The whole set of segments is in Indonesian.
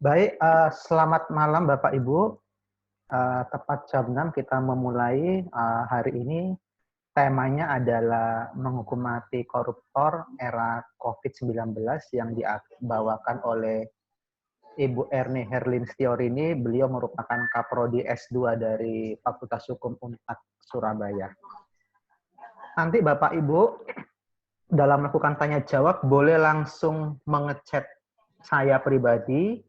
Baik, selamat malam Bapak Ibu. Tepat jam 6 kita memulai hari ini. Temanya adalah menghukum mati koruptor era COVID-19 yang dibawakan oleh Ibu Erni Herlin Stiorini. Beliau merupakan Kaprodi S2 dari Fakultas Hukum Unpad Surabaya. Nanti Bapak Ibu dalam melakukan tanya jawab boleh langsung mengechat saya pribadi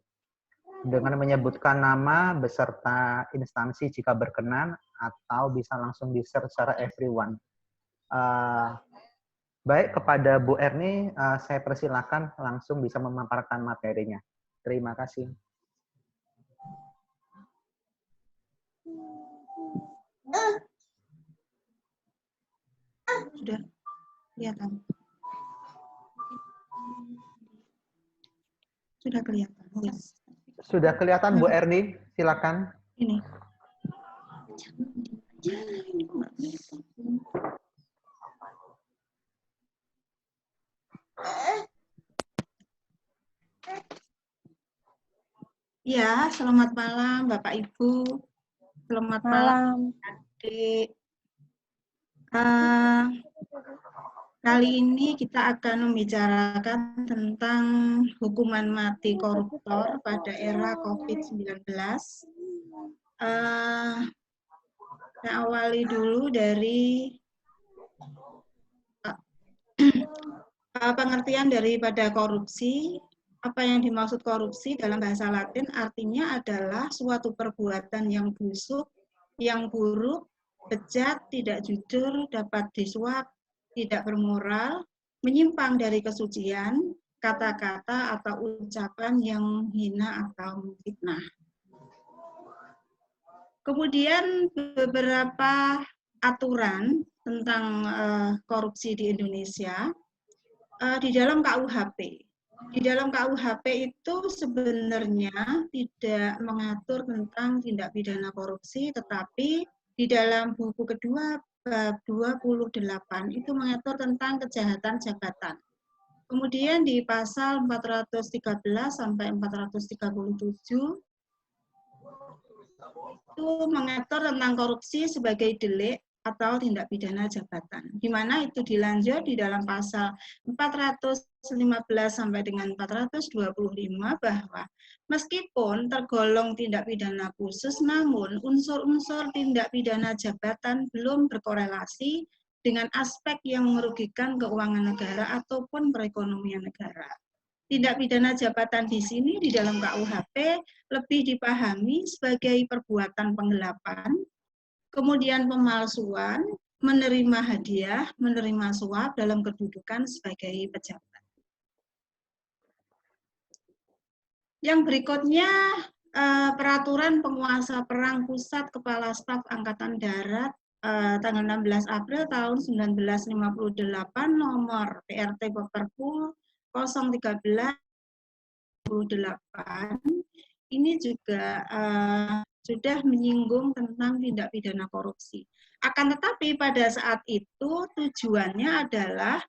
dengan menyebutkan nama beserta instansi jika berkenan, atau bisa langsung di-search secara everyone. Baik, kepada Bu Erni, saya persilakan langsung bisa memaparkan materinya. Terima kasih. Sudah kelihatan. Sudah kelihatan. Yes. Sudah kelihatan Bu Erni, silakan. Ini. Ya, selamat malam Bapak Ibu. Selamat malam Adik. Kali ini kita akan membicarakan tentang hukuman mati koruptor pada era COVID-19. Saya awali dulu dari pengertian daripada korupsi. Apa yang dimaksud korupsi dalam bahasa Latin artinya adalah suatu perbuatan yang busuk, yang buruk, bejat, tidak jujur, dapat disuap, tidak bermoral, menyimpang dari kesucian, kata-kata atau ucapan yang hina atau menfitnah. Kemudian beberapa aturan tentang korupsi di Indonesia di dalam KUHP. Di dalam KUHP itu sebenarnya tidak mengatur tentang tindak pidana korupsi, tetapi di dalam buku kedua bab 28 itu mengatur tentang kejahatan jabatan. Kemudian di pasal 413 sampai 437 itu mengatur tentang korupsi sebagai delik atau tindak pidana jabatan, di mana itu dilanjut di dalam pasal 415 sampai dengan 425 bahwa meskipun tergolong tindak pidana khusus, namun unsur-unsur tindak pidana jabatan belum berkorelasi dengan aspek yang merugikan keuangan negara ataupun perekonomian negara. Tindak pidana jabatan di sini di dalam KUHP lebih dipahami sebagai perbuatan penggelapan, kemudian pemalsuan, menerima hadiah, menerima suap dalam kedudukan sebagai pejabat. Yang berikutnya, peraturan penguasa perang pusat Kepala Staf Angkatan Darat tanggal 16 April tahun 1958 nomor PRT Perpul 013 ini juga sudah menyinggung tentang tindak pidana korupsi. Akan tetapi pada saat itu tujuannya adalah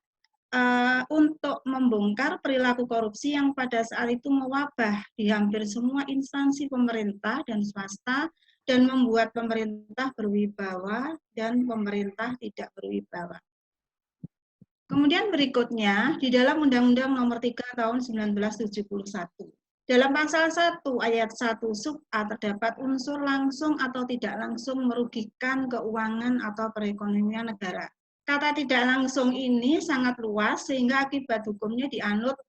untuk membongkar perilaku korupsi yang pada saat itu mewabah di hampir semua instansi pemerintah dan swasta dan membuat pemerintah berwibawa dan pemerintah tidak berwibawa. Kemudian berikutnya, di dalam Undang-Undang Nomor 3 Tahun 1971, dalam pasal 1 ayat 1 sub A terdapat unsur langsung atau tidak langsung merugikan keuangan atau perekonomian negara. Kata tidak langsung ini sangat luas sehingga akibat hukumnya dianut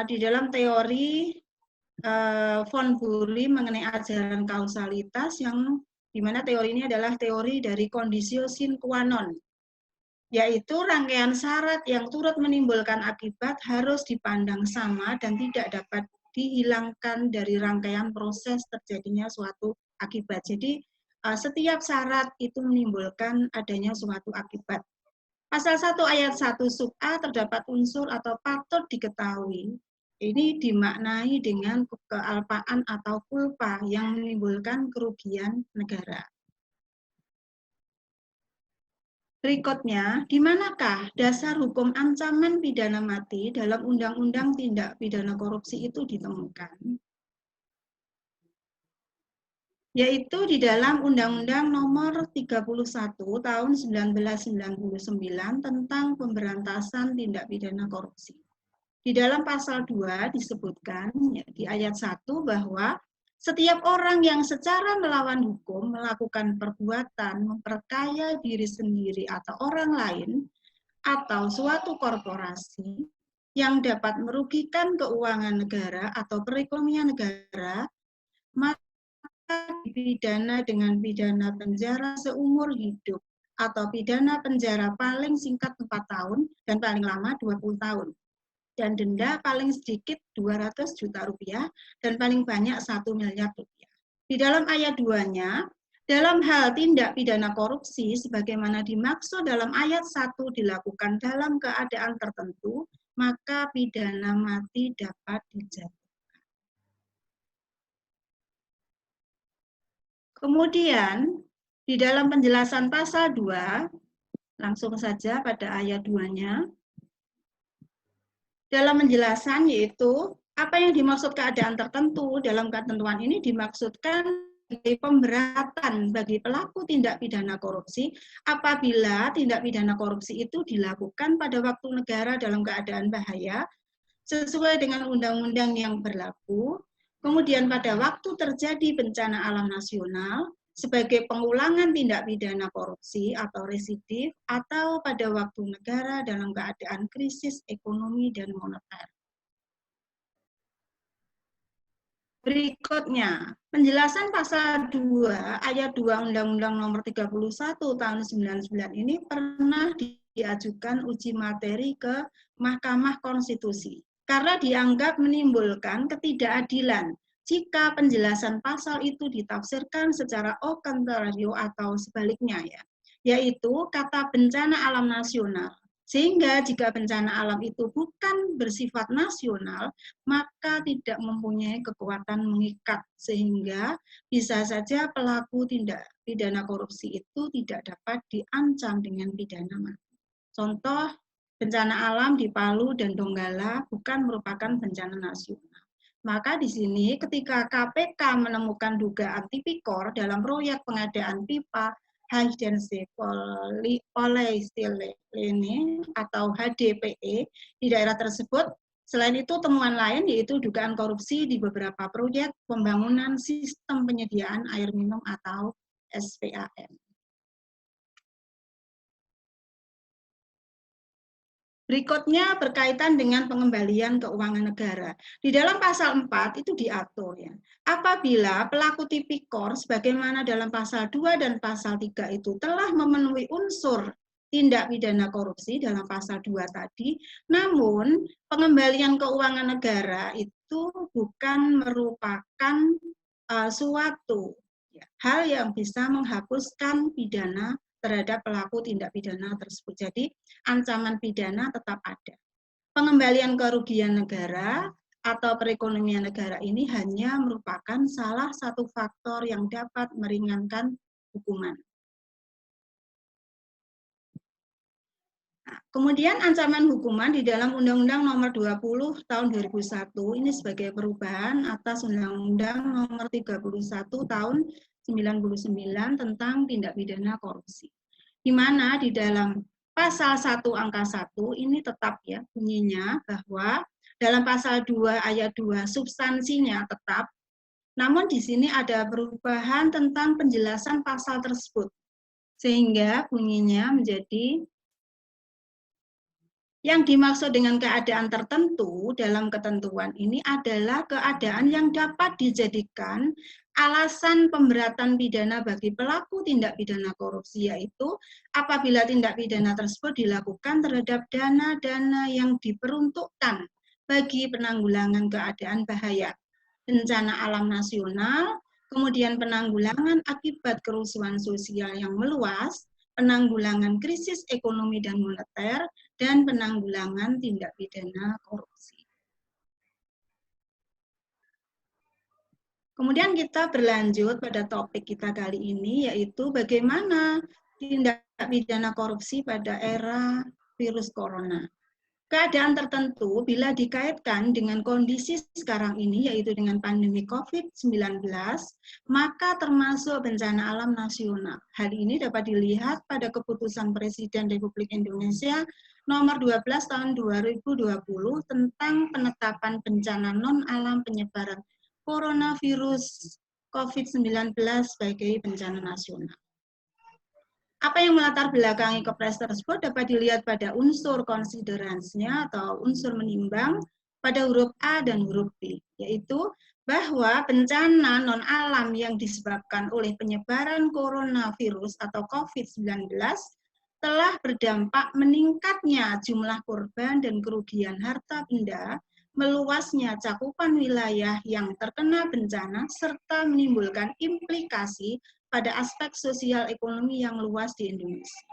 di dalam teori von Burli mengenai ajaran kausalitas yang di mana teori ini adalah teori dari conditio sine qua non, yaitu rangkaian syarat yang turut menimbulkan akibat harus dipandang sama dan tidak dapat dihilangkan dari rangkaian proses terjadinya suatu akibat. Jadi setiap syarat itu menimbulkan adanya suatu akibat. Pasal 1 ayat 1 sub A terdapat unsur atau patut diketahui. Ini dimaknai dengan kealpaan atau kulpa yang menimbulkan kerugian negara. Berikutnya, di manakah dasar hukum ancaman pidana mati dalam Undang-Undang Tindak Pidana Korupsi itu ditemukan? Yaitu di dalam Undang-Undang Nomor 31 Tahun 1999 tentang Pemberantasan Tindak Pidana Korupsi. Di dalam pasal 2 disebutkan ya, di ayat 1 bahwa setiap orang yang secara melawan hukum melakukan perbuatan memperkaya diri sendiri atau orang lain atau suatu korporasi yang dapat merugikan keuangan negara atau perekonomian negara, maka dipidana dengan pidana penjara seumur hidup atau pidana penjara paling singkat 4 tahun dan paling lama 20 tahun. Dan denda paling sedikit 200 juta rupiah dan paling banyak 1 miliar rupiah. Di dalam ayat 2-nya, dalam hal tindak pidana korupsi sebagaimana dimaksud dalam ayat 1 dilakukan dalam keadaan tertentu, maka pidana mati dapat dijatuhkan. Kemudian, di dalam penjelasan pasal 2, langsung saja pada ayat 2-nya, dalam penjelasan yaitu apa yang dimaksud keadaan tertentu dalam ketentuan ini dimaksudkan sebagai pemberatan bagi pelaku tindak pidana korupsi apabila tindak pidana korupsi itu dilakukan pada waktu negara dalam keadaan bahaya sesuai dengan undang-undang yang berlaku, kemudian pada waktu terjadi bencana alam nasional sebagai pengulangan tindak pidana korupsi atau residif, atau pada waktu negara dalam keadaan krisis ekonomi dan moneter. Berikutnya, penjelasan pasal 2 ayat 2 Undang-Undang Nomor 31 Tahun 99 ini pernah diajukan uji materi ke Mahkamah Konstitusi karena dianggap menimbulkan ketidakadilan jika penjelasan pasal itu ditafsirkan secara au contrario atau sebaliknya ya, yaitu kata bencana alam nasional. Sehingga jika bencana alam itu bukan bersifat nasional, maka tidak mempunyai kekuatan mengikat, sehingga bisa saja pelaku tindak pidana korupsi itu tidak dapat diancam dengan pidana mati. Contoh, bencana alam di Palu dan Donggala bukan merupakan bencana nasional. Maka di sini ketika KPK menemukan dugaan tipikor dalam proyek pengadaan pipa High Density Polyethylene atau HDPE di daerah tersebut. Selain itu, temuan lain yaitu dugaan korupsi di beberapa proyek pembangunan sistem penyediaan air minum atau SPAM. Berikutnya berkaitan dengan pengembalian keuangan negara. Di dalam pasal 4 itu diatur ya. Apabila pelaku tipikor sebagaimana dalam pasal 2 dan pasal 3 itu telah memenuhi unsur tindak pidana korupsi dalam pasal 2 tadi, namun pengembalian keuangan negara itu bukan merupakan suatu hal yang bisa menghapuskan pidana terhadap pelaku tindak pidana tersebut. Jadi ancaman pidana tetap ada. Pengembalian kerugian negara atau perekonomian negara ini hanya merupakan salah satu faktor yang dapat meringankan hukuman. Nah, kemudian ancaman hukuman di dalam Undang-Undang Nomor 20 Tahun 2001 ini sebagai perubahan atas Undang-Undang Nomor 31 Tahun 99 tentang tindak pidana korupsi. Di mana di dalam pasal 1 angka 1 ini tetap ya bunyinya bahwa dalam pasal 2 ayat 2 substansinya tetap, namun di sini ada perubahan tentang penjelasan pasal tersebut. Sehingga bunyinya menjadi yang dimaksud dengan keadaan tertentu dalam ketentuan ini adalah keadaan yang dapat dijadikan alasan pemberatan pidana bagi pelaku tindak pidana korupsi, yaitu apabila tindak pidana tersebut dilakukan terhadap dana-dana yang diperuntukkan bagi penanggulangan keadaan bahaya, bencana alam nasional, kemudian penanggulangan akibat kerusuhan sosial yang meluas, penanggulangan krisis ekonomi dan moneter, dan penanggulangan tindak pidana korupsi. Kemudian kita berlanjut pada topik kita kali ini, yaitu bagaimana tindak pidana korupsi pada era virus corona. Keadaan tertentu bila dikaitkan dengan kondisi sekarang ini, yaitu dengan pandemi COVID-19, maka termasuk bencana alam nasional. Hal ini dapat dilihat pada keputusan Presiden Republik Indonesia nomor 12 tahun 2020 tentang penetapan bencana non-alam penyebaran coronavirus COVID-19 sebagai bencana nasional. Apa yang melatar belakangi Kepres tersebut dapat dilihat pada unsur konsideransinya atau unsur menimbang pada huruf A dan huruf B, yaitu bahwa bencana non-alam yang disebabkan oleh penyebaran coronavirus atau COVID-19 telah berdampak meningkatnya jumlah korban dan kerugian harta benda, meluasnya cakupan wilayah yang terkena bencana, serta menimbulkan implikasi pada aspek sosial ekonomi yang luas di Indonesia.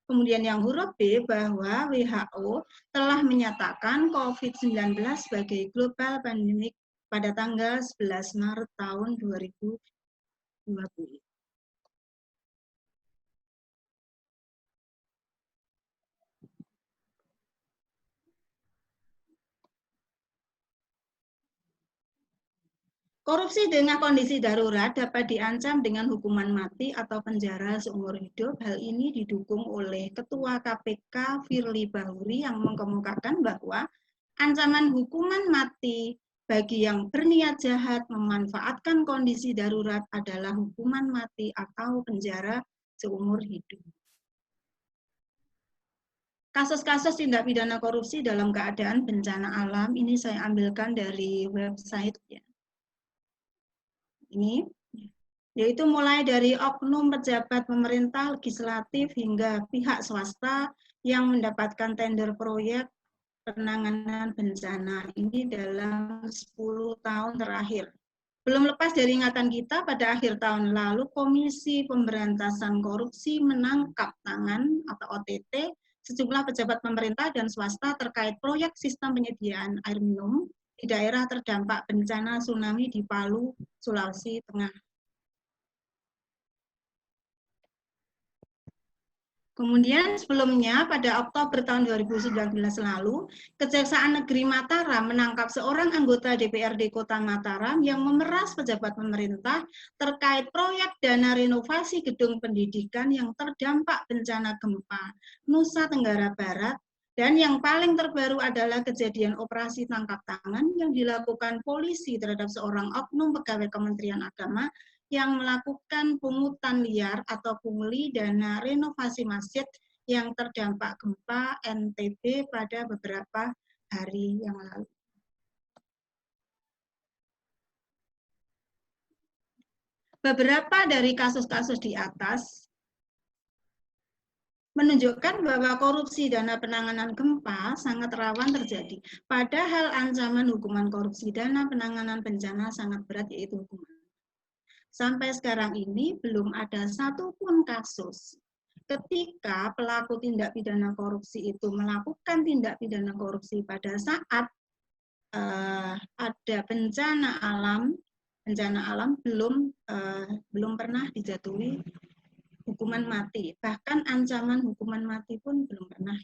Kemudian yang huruf B, bahwa WHO telah menyatakan COVID-19 sebagai global pandemic pada tanggal 11 Maret tahun 2020. Korupsi dengan kondisi darurat dapat diancam dengan hukuman mati atau penjara seumur hidup. Hal ini didukung oleh Ketua KPK Firly Bahuri yang mengemukakan bahwa ancaman hukuman mati bagi yang berniat jahat memanfaatkan kondisi darurat adalah hukuman mati atau penjara seumur hidup. Kasus-kasus tindak pidana korupsi dalam keadaan bencana alam ini saya ambilkan dari website ya. Ini, yaitu mulai dari oknum pejabat pemerintah, legislatif, hingga pihak swasta yang mendapatkan tender proyek penanganan bencana ini dalam 10 tahun terakhir. Belum lepas dari ingatan kita, pada akhir tahun lalu Komisi Pemberantasan Korupsi menangkap tangan atau OTT sejumlah pejabat pemerintah dan swasta terkait proyek sistem penyediaan air minum di daerah terdampak bencana tsunami di Palu, Sulawesi Tengah. Kemudian sebelumnya pada Oktober tahun 2019 lalu, Kejaksaan Negeri Mataram menangkap seorang anggota DPRD Kota Mataram yang memeras pejabat pemerintah terkait proyek dana renovasi gedung pendidikan yang terdampak bencana gempa Nusa Tenggara Barat. Dan yang paling terbaru adalah kejadian operasi tangkap tangan yang dilakukan polisi terhadap seorang oknum pegawai Kementerian Agama yang melakukan pungutan liar atau pungli dana renovasi masjid yang terdampak gempa NTB pada beberapa hari yang lalu. Beberapa dari kasus-kasus di atas menunjukkan bahwa korupsi dana penanganan gempa sangat rawan terjadi. Padahal ancaman hukuman korupsi dana penanganan bencana sangat berat, yaitu hukuman. Sampai sekarang ini belum ada satupun kasus ketika pelaku tindak pidana korupsi itu melakukan tindak pidana korupsi pada saat ada bencana alam belum pernah dijatuhi hukuman mati, bahkan ancaman hukuman mati pun belum pernah.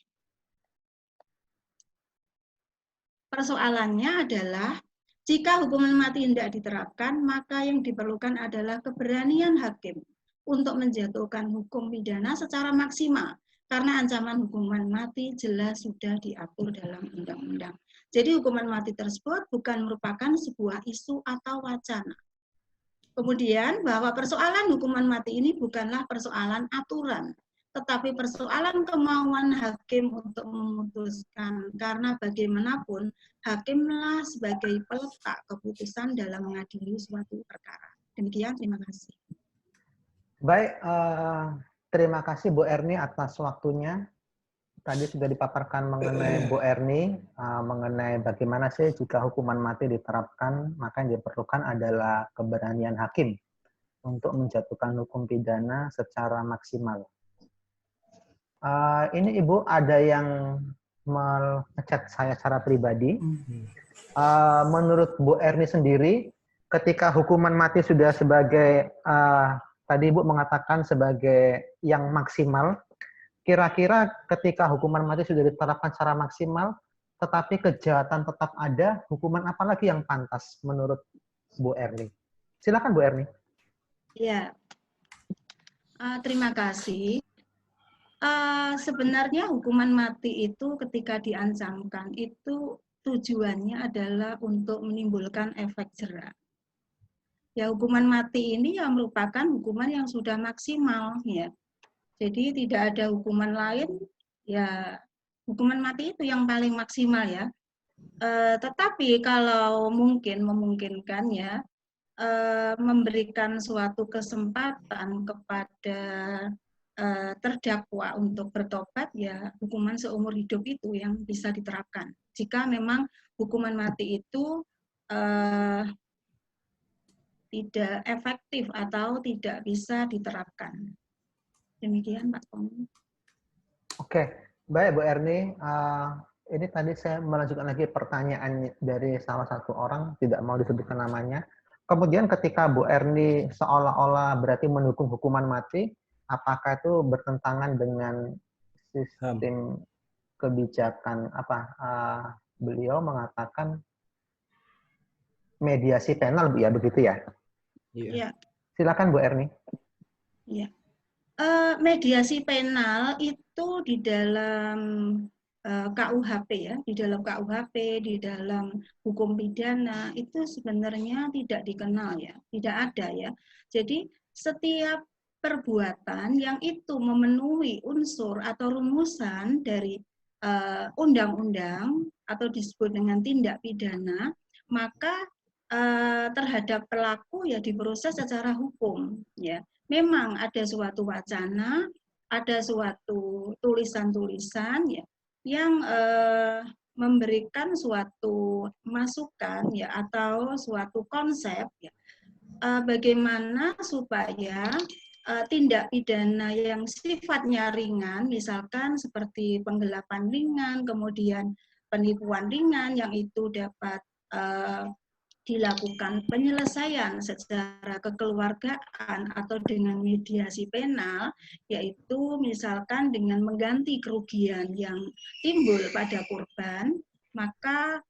Persoalannya adalah jika hukuman mati tidak diterapkan, maka yang diperlukan adalah keberanian hakim untuk menjatuhkan hukum pidana secara maksimal, karena ancaman hukuman mati jelas sudah diatur dalam undang-undang. Jadi hukuman mati tersebut bukan merupakan sebuah isu atau wacana. Kemudian bahwa persoalan hukuman mati ini bukanlah persoalan aturan, tetapi persoalan kemauan hakim untuk memutuskan, karena bagaimanapun hakimlah sebagai peletak keputusan dalam mengadili suatu perkara. Demikian, terima kasih. Baik, terima kasih Bu Erni atas waktunya. Tadi sudah dipaparkan mengenai Bu Erni, mengenai bagaimana sih jika hukuman mati diterapkan, maka yang diperlukan adalah keberanian hakim untuk menjatuhkan hukum pidana secara maksimal. Ini Ibu ada yang mengechat saya secara pribadi. Menurut Bu Erni sendiri, ketika hukuman mati sudah sebagai tadi Ibu mengatakan sebagai yang maksimal. Kira-kira ketika hukuman mati sudah diterapkan secara maksimal, tetapi kejahatan tetap ada, hukuman apa lagi yang pantas menurut Bu Erni? Silakan Bu Erni. Ya, terima kasih. Sebenarnya hukuman mati itu ketika diancamkan itu tujuannya adalah untuk menimbulkan efek jera. Ya, hukuman mati ini yang merupakan hukuman yang sudah maksimal, ya. Jadi tidak ada hukuman lain, ya hukuman mati itu yang paling maksimal, ya. Tetapi kalau memungkinkan, ya, memberikan suatu kesempatan kepada terdakwa untuk bertobat, ya hukuman seumur hidup itu yang bisa diterapkan. Jika memang hukuman mati itu tidak efektif atau tidak bisa diterapkan. Demikian Pak Tony. Oke, baik Bu Erni. Ini tadi saya melanjutkan lagi pertanyaan dari salah satu orang, tidak mau disebutkan namanya. Kemudian ketika Bu Erni seolah-olah berarti mendukung hukuman mati, apakah itu bertentangan dengan sistem kebijakan apa? Beliau mengatakan mediasi penal, Bu, ya, begitu ya? Iya. Silakan Bu Erni. Iya. Mediasi penal itu di dalam KUHP, ya, di dalam KUHP, di dalam hukum pidana itu sebenarnya tidak dikenal, ya, tidak ada, ya. Jadi setiap perbuatan yang itu memenuhi unsur atau rumusan dari undang-undang atau disebut dengan tindak pidana, maka terhadap pelaku ya diproses secara hukum, ya. Memang ada suatu wacana, ada suatu tulisan-tulisan, ya, yang memberikan suatu masukan, ya, atau suatu konsep, ya, bagaimana supaya tindak pidana yang sifatnya ringan, misalkan seperti penggelapan ringan, kemudian penipuan ringan yang itu dapat dilakukan penyelesaian secara kekeluargaan atau dengan mediasi penal, yaitu misalkan dengan mengganti kerugian yang timbul pada korban, maka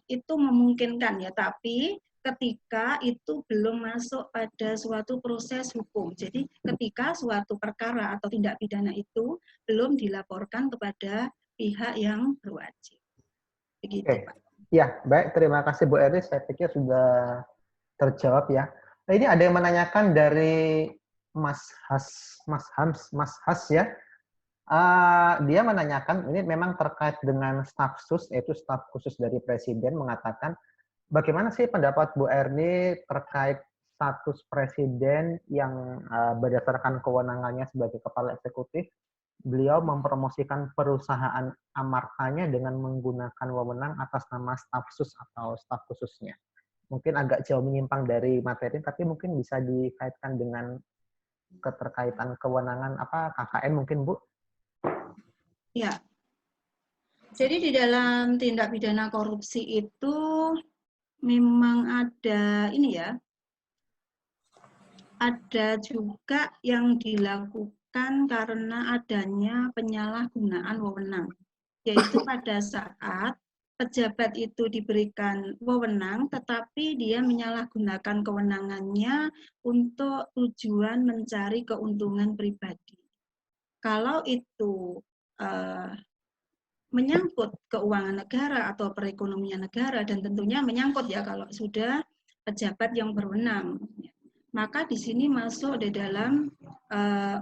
itu memungkinkan, ya, tapi ketika itu belum masuk pada suatu proses hukum. Jadi ketika suatu perkara atau tindak pidana itu belum dilaporkan kepada pihak yang berwajib. Begitu, Pak. Ya, baik. Terima kasih Bu Erni. Saya pikir sudah terjawab, ya. Nah, ini ada yang menanyakan dari Mas Has, ya. Dia menanyakan, ini memang terkait dengan staf sus, yaitu staf khusus dari Presiden, mengatakan, bagaimana sih pendapat Bu Erni terkait status Presiden yang berdasarkan kewenangannya sebagai kepala eksekutif, beliau mempromosikan perusahaan amartanya dengan menggunakan wewenang atas nama staf sus atau staf khususnya. Mungkin agak jauh menyimpang dari materi, tapi mungkin bisa dikaitkan dengan keterkaitan kewenangan apa KKN mungkin, Bu? Ya. Jadi di dalam tindak pidana korupsi itu memang ada ini, ya, ada juga yang dilakukan karena adanya penyalahgunaan wewenang, yaitu pada saat pejabat itu diberikan wewenang, tetapi dia menyalahgunakan kewenangannya untuk tujuan mencari keuntungan pribadi. Kalau itu menyangkut keuangan negara atau perekonomian negara, dan tentunya menyangkut, ya, kalau sudah pejabat yang berwenang, maka di sini masuk di dalam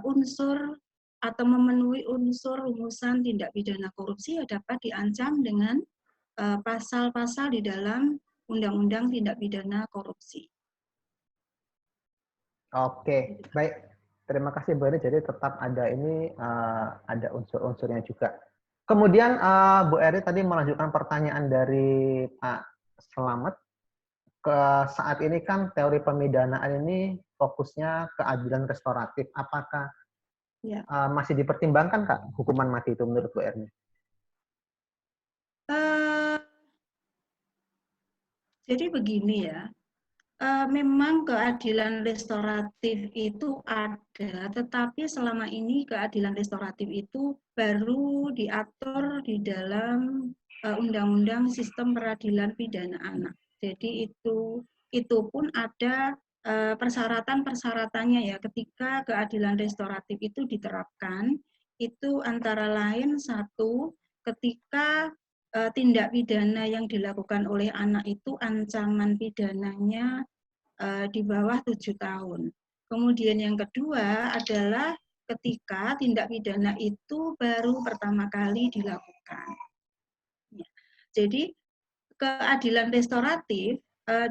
unsur atau memenuhi unsur rumusan tindak pidana korupsi, ya, dapat diancam dengan pasal-pasal di dalam Undang-Undang Tindak Pidana Korupsi. Oke, baik. Terima kasih Bu Eri. Jadi tetap ada ini ada unsur-unsurnya juga. Kemudian Bu Eri tadi melanjutkan pertanyaan dari Pak Selamat. Saat ini kan teori pemidanaan ini fokusnya keadilan restoratif. Apakah masih dipertimbangkan, Kak, hukuman mati itu menurut Bu Erni? Jadi begini, ya, Memang keadilan restoratif itu ada, tetapi selama ini keadilan restoratif itu baru diatur di dalam Undang-Undang Sistem Peradilan Pidana Anak. Jadi itu pun ada persyaratan-persyaratannya ya ketika keadilan restoratif itu diterapkan. Itu antara lain satu, ketika tindak pidana yang dilakukan oleh anak itu ancaman pidananya di bawah 7 tahun. Kemudian yang kedua adalah ketika tindak pidana itu baru pertama kali dilakukan. Ya. Jadi keadilan restoratif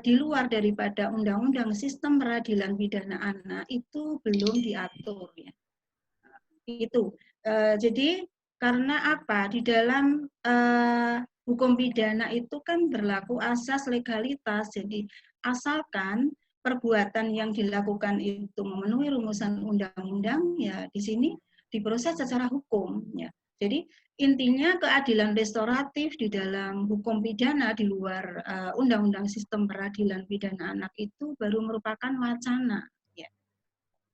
di luar daripada Undang-Undang Sistem Peradilan Pidana Anak itu belum diatur. Ya. Itu. Jadi karena apa? Di dalam hukum pidana itu kan berlaku asas legalitas. Jadi asalkan perbuatan yang dilakukan itu memenuhi rumusan undang-undang, ya di sini diproses secara hukum. Ya. Jadi intinya keadilan restoratif di dalam hukum pidana di luar Undang-Undang Sistem Peradilan Pidana Anak itu baru merupakan wacana. Ya.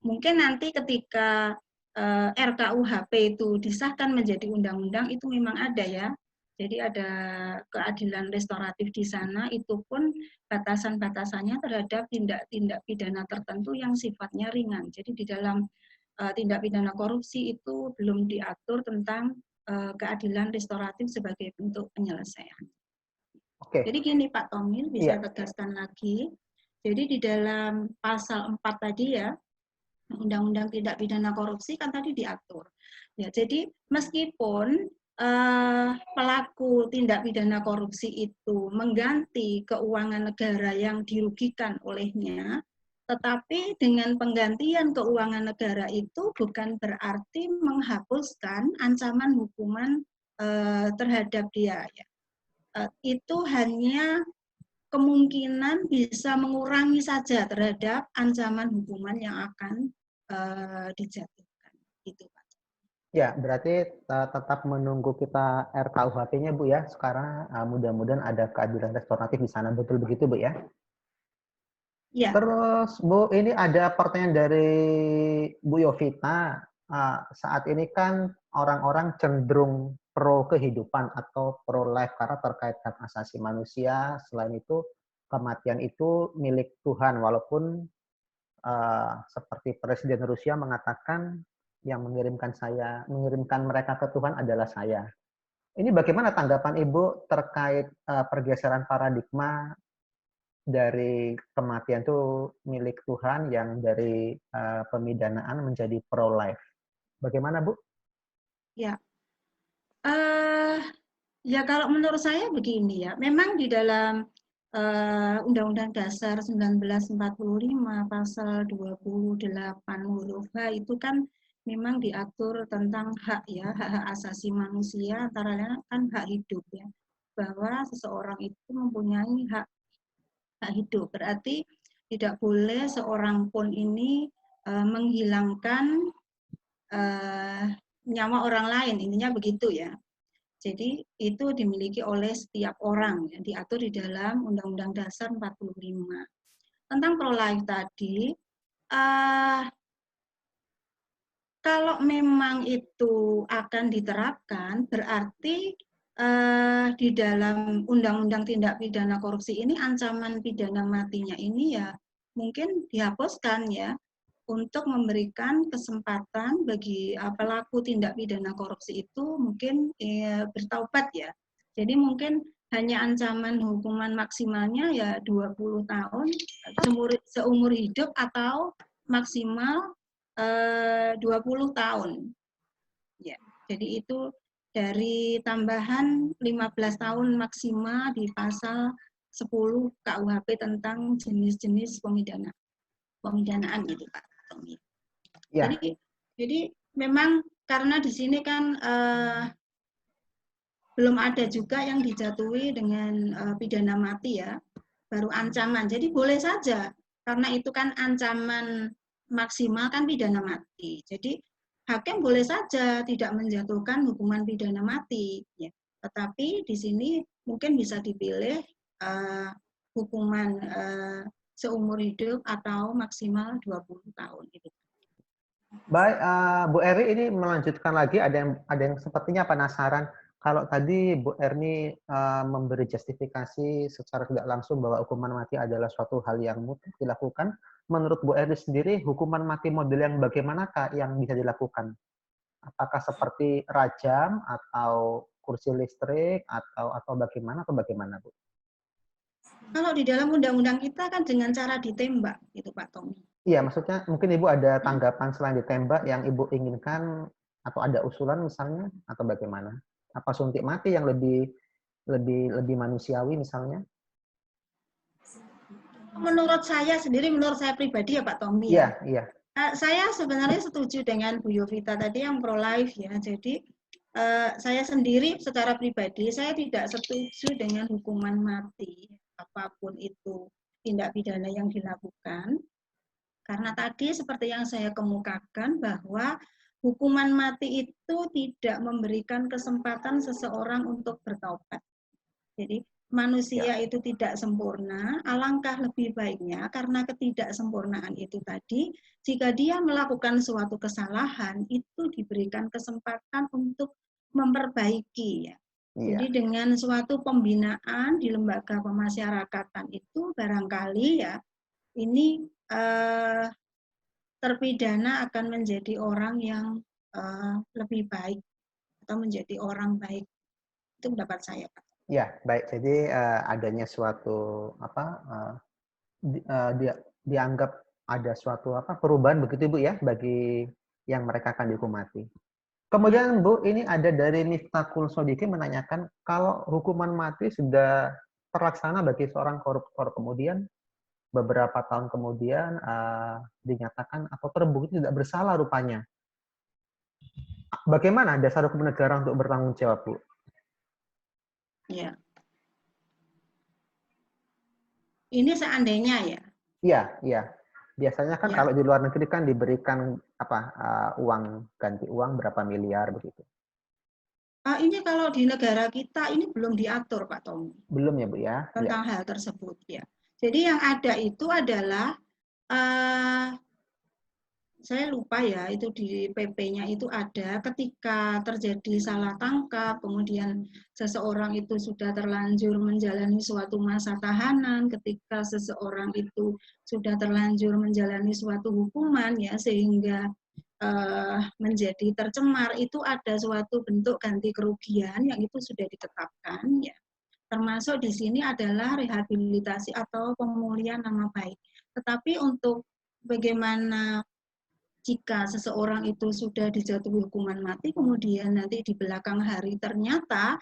Mungkin nanti ketika RKUHP itu disahkan menjadi undang-undang itu memang ada ya. Jadi ada keadilan restoratif di sana, itu pun batasan-batasannya terhadap tindak-tindak pidana tertentu yang sifatnya ringan. Jadi di dalam tindak pidana korupsi itu belum diatur tentang keadilan restoratif sebagai bentuk penyelesaian. Oke. Jadi gini Pak Tomil, bisa Iya. tegaskan lagi. Jadi di dalam pasal 4 tadi ya, Undang-Undang Tindak Pidana Korupsi kan tadi diatur. Ya, jadi meskipun pelaku tindak pidana korupsi itu mengganti keuangan negara yang dirugikan olehnya, tetapi dengan penggantian keuangan negara itu bukan berarti menghapuskan ancaman hukuman terhadap dia. Ya. Itu hanya kemungkinan bisa mengurangi saja terhadap ancaman hukuman yang akan dijatuhkan. Itu, Pak. Ya, berarti tetap menunggu kita RKUHP-nya, Bu ya. Sekarang mudah-mudahan ada keadilan restoratif di sana. Betul begitu, Bu ya? Ya. Terus, Bu, ini ada pertanyaan dari Bu Yovita. Saat ini kan orang-orang cenderung pro kehidupan atau pro life karena terkait hak asasi manusia. Selain itu, kematian itu milik Tuhan. Walaupun seperti Presiden Rusia mengatakan yang mengirimkan mereka ke Tuhan adalah saya. Ini bagaimana tanggapan Ibu terkait pergeseran paradigma dari kematian itu milik Tuhan yang dari pemidanaan menjadi pro life? Bagaimana, Bu? Ya. Ya kalau menurut saya begini ya, memang di dalam Undang-Undang Dasar 1945 pasal 28 huruf H itu kan memang diatur tentang hak ya, hak-hak asasi manusia, antara lain kan hak hidup ya, bahwa seseorang itu mempunyai hak hidup. Berarti tidak boleh seorang pun ini menghilangkan nyawa orang lain, intinya begitu ya. Jadi itu dimiliki oleh setiap orang yang diatur di dalam Undang-Undang Dasar 45. Tentang pro-life tadi, kalau memang itu akan diterapkan, berarti di dalam Undang-Undang Tindak Pidana Korupsi ini ancaman pidana matinya ini ya mungkin dihapuskan ya, untuk memberikan kesempatan bagi pelaku tindak pidana korupsi itu mungkin bertaubat ya. Jadi mungkin hanya ancaman hukuman maksimalnya ya 20 tahun seumur hidup atau maksimal 20 tahun. Ya. Jadi itu dari tambahan 15 tahun maksimal di pasal 10 KUHP tentang jenis-jenis pemidanaan itu Pak. Ya. Jadi memang karena di sini kan belum ada juga yang dijatuhi dengan pidana mati ya, baru ancaman. Jadi boleh saja karena itu kan ancaman maksimal kan pidana mati. Jadi hakim boleh saja tidak menjatuhkan hukuman pidana mati. Ya. Tetapi di sini mungkin bisa dipilih hukuman seumur hidup atau maksimal 20 tahun. Gitu. Baik, Bu Eri ini melanjutkan lagi, ada yang sepertinya penasaran. Kalau tadi Bu Erni memberi justifikasi secara tidak langsung bahwa hukuman mati adalah suatu hal yang mutlak dilakukan, menurut Bu Erni sendiri hukuman mati model yang bagaimanakah yang bisa dilakukan? Apakah seperti rajam atau kursi listrik atau bagaimana Bu? Kalau di dalam undang-undang kita kan dengan cara ditembak, gitu Pak Tommy. Iya, maksudnya mungkin Ibu ada Ya. tanggapan selain ditembak yang Ibu inginkan atau ada usulan misalnya atau bagaimana? Apa suntik mati yang lebih manusiawi misalnya? Menurut saya sendiri, menurut saya pribadi ya Pak Tommy Iya, ya. iya. Saya sebenarnya setuju dengan Bu Yovita tadi yang pro life ya. Jadi saya sendiri secara pribadi saya tidak setuju dengan hukuman mati apapun itu tindak pidana yang dilakukan. Karena tadi seperti yang saya kemukakan bahwa hukuman mati itu tidak memberikan kesempatan seseorang untuk bertaubat. Jadi manusia itu tidak sempurna, alangkah lebih baiknya karena ketidaksempurnaan itu tadi, jika dia melakukan suatu kesalahan, itu diberikan kesempatan untuk memperbaiki ya. Jadi dengan suatu pembinaan di lembaga pemasyarakatan itu barangkali ya, ini terpidana akan menjadi orang yang lebih baik atau menjadi orang baik. Itu pendapat saya, Pak. Ya, baik. Jadi adanya suatu dianggap ada suatu perubahan begitu Bu ya bagi yang mereka akan dihukum mati. Kemudian Bu, ini ada dari Miftahul Sodiki menanyakan kalau hukuman mati sudah terlaksana bagi seorang koruptor, kemudian beberapa tahun kemudian dinyatakan atau terbukti tidak bersalah rupanya. Bagaimana dasar hukum negara untuk bertanggung jawab, Bu? Ya. Ini seandainya ya. Iya, iya. Biasanya kan Ya. kalau di luar negeri kan diberikan uang ganti uang berapa miliar begitu. Ini kalau di negara kita ini belum diatur Pak Tommy. Belum ya Bu ya? Tentang hal tersebut ya. Jadi yang ada itu adalah saya lupa ya, itu di PP-nya itu ada ketika terjadi salah tangkap, kemudian seseorang itu sudah terlanjur menjalani suatu masa tahanan, ketika seseorang itu sudah terlanjur menjalani suatu hukuman ya sehingga menjadi tercemar, itu ada suatu bentuk ganti kerugian yang itu sudah ditetapkan ya. Termasuk di sini adalah rehabilitasi atau pemulihan nama baik. Tetapi untuk bagaimana jika seseorang itu sudah dijatuhi hukuman mati, kemudian nanti di belakang hari ternyata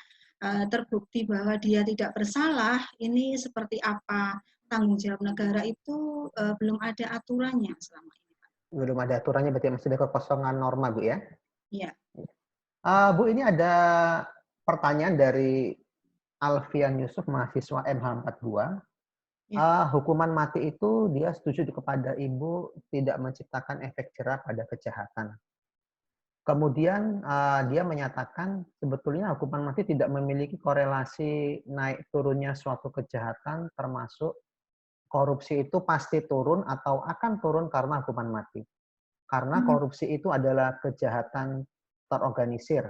terbukti bahwa dia tidak bersalah, ini seperti apa tanggung jawab negara itu belum ada aturannya selama ini. Belum ada aturannya, berarti masih ada kekosongan norma, Bu ya? Iya. Bu, ini ada pertanyaan dari Alfian Yusuf, mahasiswa MH42. Hukuman mati itu dia setuju kepada Ibu tidak menciptakan efek jerah pada kejahatan. Kemudian dia menyatakan sebetulnya hukuman mati tidak memiliki korelasi naik turunnya suatu kejahatan, termasuk korupsi itu pasti turun atau akan turun karena hukuman mati. Karena korupsi itu adalah kejahatan terorganisir,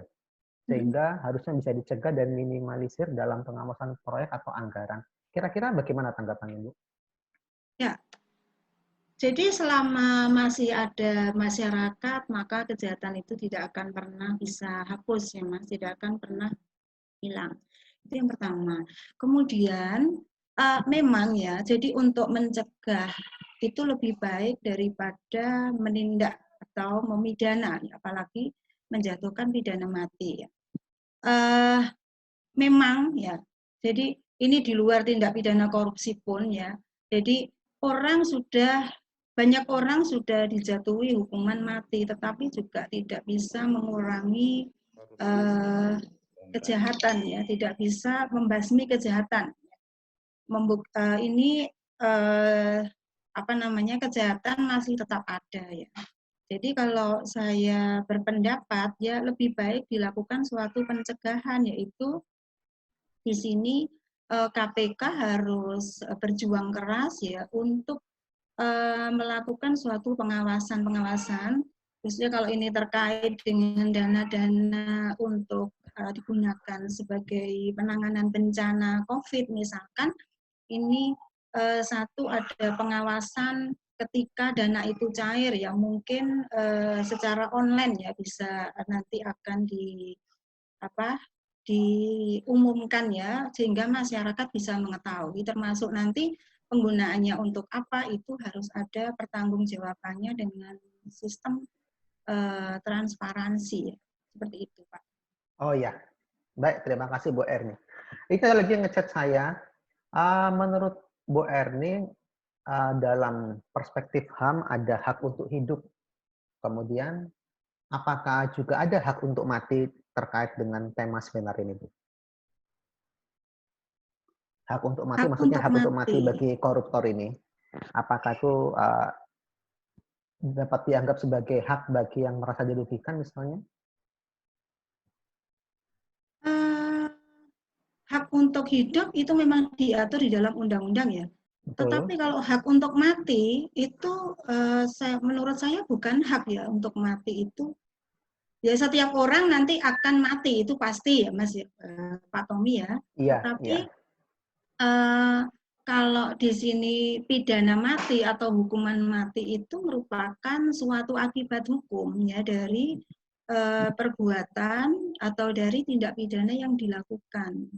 sehingga harusnya bisa dicegah dan minimalisir dalam pengawasan proyek atau anggaran. Kira-kira bagaimana tanggapan Ibu? Ya, jadi selama masih ada masyarakat, maka kejahatan itu tidak akan pernah bisa hapus ya Mas, tidak akan pernah hilang. Itu yang pertama. Kemudian memang ya, jadi untuk mencegah itu lebih baik daripada menindak atau memidana, apalagi menjatuhkan pidana mati. Ya. Memang ya, jadi ini di luar tindak pidana korupsi pun ya. Jadi banyak orang sudah dijatuhi hukuman mati, tetapi juga tidak bisa mengurangi kejahatan ya, tidak bisa membasmi kejahatan. Ini kejahatan masih tetap ada ya. Jadi kalau saya berpendapat ya lebih baik dilakukan suatu pencegahan, yaitu di sini KPK harus berjuang keras ya untuk melakukan suatu pengawasan, khususnya kalau ini terkait dengan dana-dana untuk digunakan sebagai penanganan bencana COVID misalkan, ini satu ada pengawasan ketika dana itu cair ya mungkin secara online ya bisa nanti akan diumumkan ya sehingga masyarakat bisa mengetahui termasuk nanti penggunaannya untuk apa itu harus ada pertanggungjawabannya dengan sistem transparansi seperti itu Pak. Oh ya, baik, terima kasih Bu Erni. Ini ada lagi yang ngechat saya. Menurut Bu Erni, dalam perspektif HAM ada hak untuk hidup. Kemudian, apakah juga ada hak untuk mati terkait dengan tema seminar ini, Bu? Hak untuk mati, Hak maksudnya untuk hak untuk mati mati. bagi koruptor ini. Apakah itu dapat dianggap sebagai hak bagi yang merasa dirugikan misalnya? Hak untuk hidup itu memang diatur di dalam undang-undang ya. Betul. Tetapi kalau hak untuk mati itu menurut saya bukan hak ya untuk mati itu. Ya setiap orang nanti akan mati itu pasti ya Mas Pak Tommy ya. Iya, Tetapi iya. kalau di sini pidana mati atau hukuman mati itu merupakan suatu akibat hukum ya dari perbuatan atau dari tindak pidana yang dilakukan.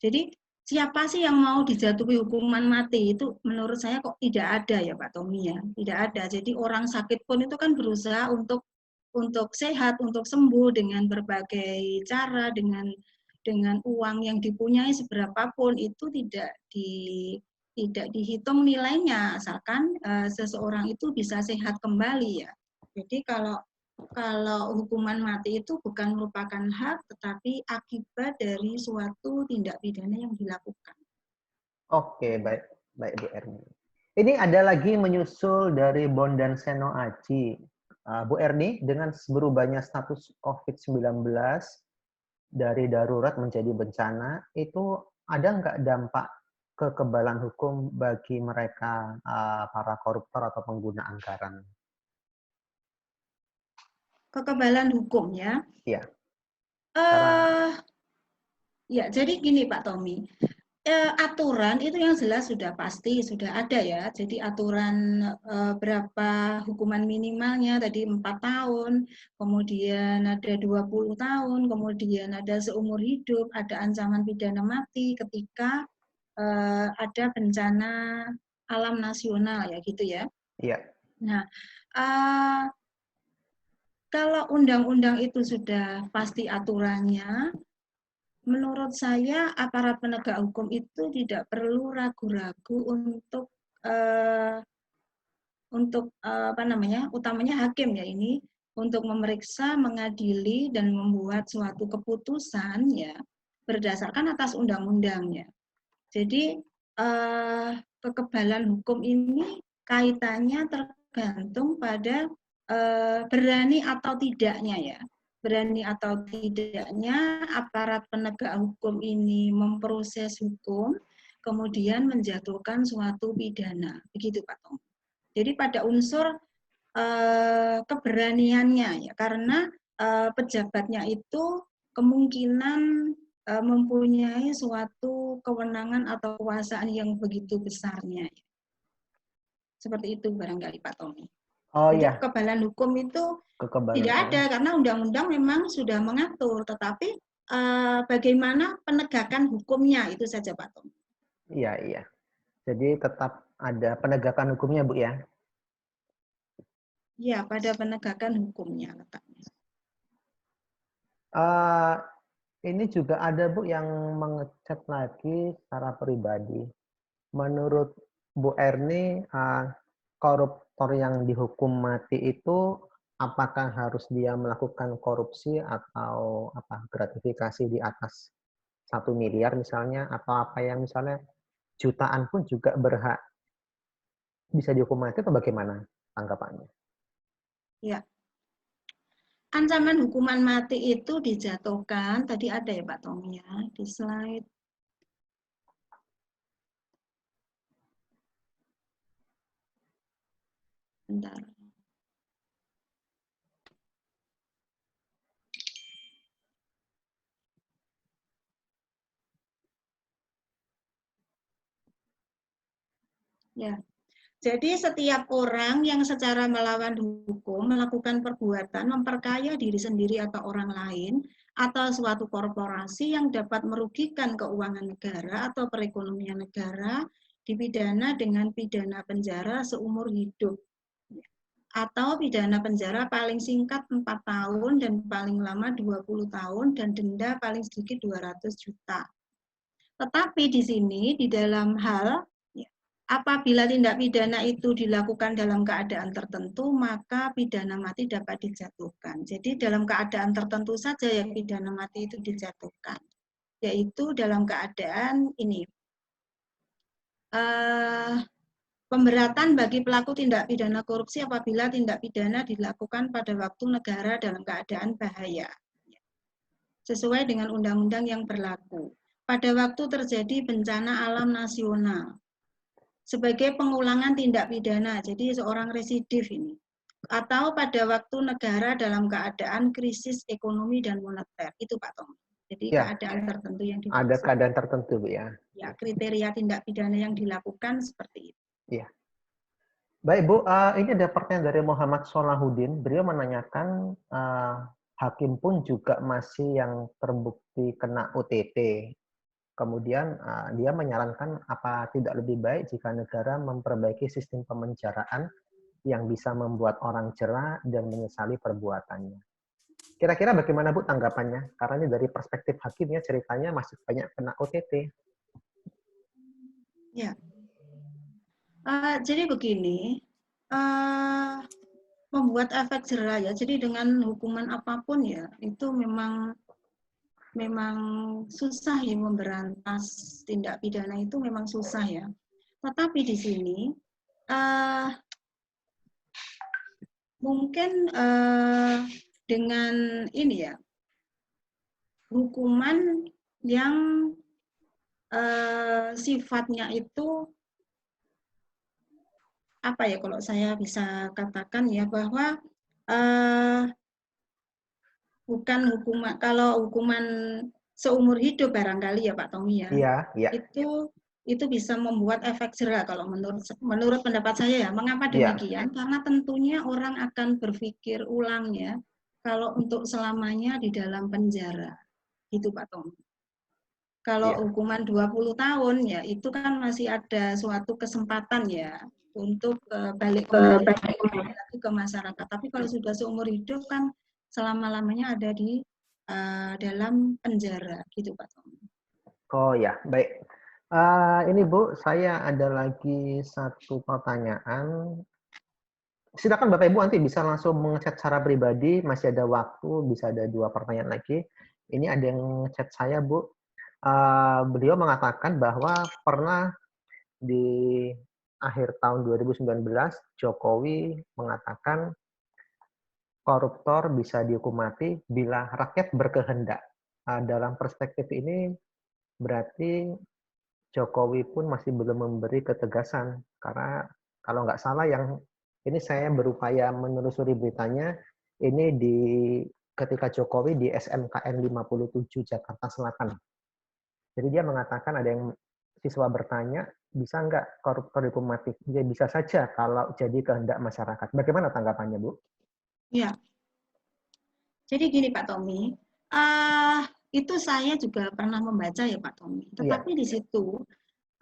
Jadi siapa sih yang mau dijatuhi hukuman mati itu menurut saya kok tidak ada ya Pak Tommy ya, tidak ada. Jadi orang sakit pun itu kan berusaha untuk sehat, untuk sembuh dengan berbagai cara, dengan uang yang dipunyai seberapapun itu tidak dihitung nilainya asalkan seseorang itu bisa sehat kembali ya. Jadi kalau hukuman mati itu bukan merupakan hak tetapi akibat dari suatu tindak pidana yang dilakukan. Oke, baik, baik Bu Erni. Ini ada lagi menyusul dari Bondan Seno Aji. Bu Erni, dengan berubahnya status COVID-19 dari darurat menjadi bencana, itu ada nggak dampak kekebalan hukum bagi mereka para koruptor atau pengguna anggaran? Kekebalan hukum ya. Iya, karena Uh, ya, jadi gini Pak Tommy, aturan itu yang jelas sudah pasti sudah ada ya. Jadi aturan berapa hukuman minimalnya tadi 4 tahun, kemudian ada 20 tahun, kemudian ada seumur hidup, ada ancaman pidana mati ketika ada bencana alam nasional ya gitu ya. iya. Nah, kalau undang-undang itu sudah pasti aturannya, menurut saya aparat penegak hukum itu tidak perlu ragu-ragu untuk apa namanya, utamanya hakim ya ini untuk memeriksa, mengadili dan membuat suatu keputusan ya berdasarkan atas undang-undangnya. Jadi kekebalan hukum ini kaitannya tergantung pada berani atau tidaknya ya. Berani atau tidaknya aparat penegak hukum ini memproses hukum, kemudian menjatuhkan suatu pidana. Begitu Pak Tom. Jadi pada unsur keberaniannya ya, karena pejabatnya itu kemungkinan mempunyai suatu kewenangan atau kekuasaan yang begitu besarnya. Seperti itu barangkali Pak Tommy. Oh Jadi ya, kekebalan hukum itu kekebalan. tidak ada karena undang-undang memang sudah mengatur, tetapi bagaimana penegakan hukumnya itu saja Pak Tommy. Iya, iya. Jadi tetap ada penegakan hukumnya, Bu ya? Ya, pada penegakan hukumnya letaknya. Ini juga ada Bu yang mengechat lagi secara pribadi. Menurut Bu Erni, koruptor yang dihukum mati itu apakah harus dia melakukan korupsi atau apa gratifikasi di atas 1 miliar misalnya, atau apa yang misalnya jutaan pun juga berhak bisa dihukum mati, atau bagaimana tanggapannya? Ya, ancaman hukuman mati itu dijatuhkan, tadi ada ya Pak Tommy ya, di slide Bentar. Ya. Jadi setiap orang yang secara melawan hukum melakukan perbuatan memperkaya diri sendiri atau orang lain atau suatu korporasi yang dapat merugikan keuangan negara atau perekonomian negara dipidana dengan pidana penjara seumur hidup atau pidana penjara paling singkat 4 tahun dan paling lama 20 tahun dan denda paling sedikit 200 juta. Tetapi di sini di dalam hal apabila tindak pidana itu dilakukan dalam keadaan tertentu, maka pidana mati dapat dijatuhkan. Jadi dalam keadaan tertentu saja ya pidana mati itu dijatuhkan, yaitu dalam keadaan ini. Pemberatan bagi pelaku tindak pidana korupsi apabila tindak pidana dilakukan pada waktu negara dalam keadaan bahaya, sesuai dengan undang-undang yang berlaku. Pada waktu terjadi bencana alam nasional, sebagai pengulangan tindak pidana, jadi seorang residif ini. Atau pada waktu negara dalam keadaan krisis ekonomi dan moneter, itu Pak Tom. Jadi ya, keadaan tertentu yang dimaksud. ada keadaan tertentu, Bu, ya. Ya, kriteria tindak pidana yang dilakukan seperti itu. Iya. Baik, Bu, ini ada pertanyaan dari Muhammad Solahuddin. Beliau menanyakan, hakim pun juga masih yang terbukti kena OTT. Kemudian dia menyarankan apa tidak lebih baik jika negara memperbaiki sistem pemenjaraan yang bisa membuat orang jera dan menyesali perbuatannya. Kira-kira bagaimana, Bu, tanggapannya? Karena ini dari perspektif hakimnya ceritanya masih banyak kena OTT. Ya. Jadi begini, membuat efek jera ya. Jadi dengan hukuman apapun ya, itu memang susah ya memberantas tindak pidana itu memang susah ya. Tetapi di sini mungkin dengan ini ya hukuman yang sifatnya itu apa ya kalau saya bisa katakan ya bahwa bukan hukuman, kalau hukuman seumur hidup barangkali ya Pak Tommy ya. Iya, iya. Itu bisa membuat efek jera kalau menurut pendapat saya ya. Mengapa demikian? Ya. Karena tentunya orang akan berpikir ulang ya kalau untuk selamanya di dalam penjara. Itu Pak Tommy. Kalau hukuman 20 tahun ya itu kan masih ada suatu kesempatan ya untuk balik lagi ke masyarakat. Tapi kalau sudah seumur hidup kan selama-lamanya ada di dalam penjara gitu Pak Tommy. Oh ya, baik. Ini Bu, saya ada lagi satu pertanyaan. Silakan Bapak Ibu nanti bisa langsung mengechat secara pribadi, masih ada waktu, bisa ada 2 pertanyaan lagi. Ini ada yang ngechat saya, Bu. Beliau mengatakan bahwa pernah di akhir tahun 2019 Jokowi mengatakan koruptor bisa dihukum mati bila rakyat berkehendak. Dalam perspektif ini berarti Jokowi pun masih belum memberi ketegasan karena kalau nggak salah yang ini saya berupaya menelusuri beritanya ini ketika Jokowi di SMKN 57 Jakarta Selatan. Jadi dia mengatakan ada yang siswa bertanya, bisa nggak koruptor dihukum mati? Ya bisa saja kalau jadi kehendak masyarakat. Bagaimana tanggapannya, Bu? Ya, jadi gini Pak Tommy, itu saya juga pernah membaca ya Pak Tommy. Tetapi di situ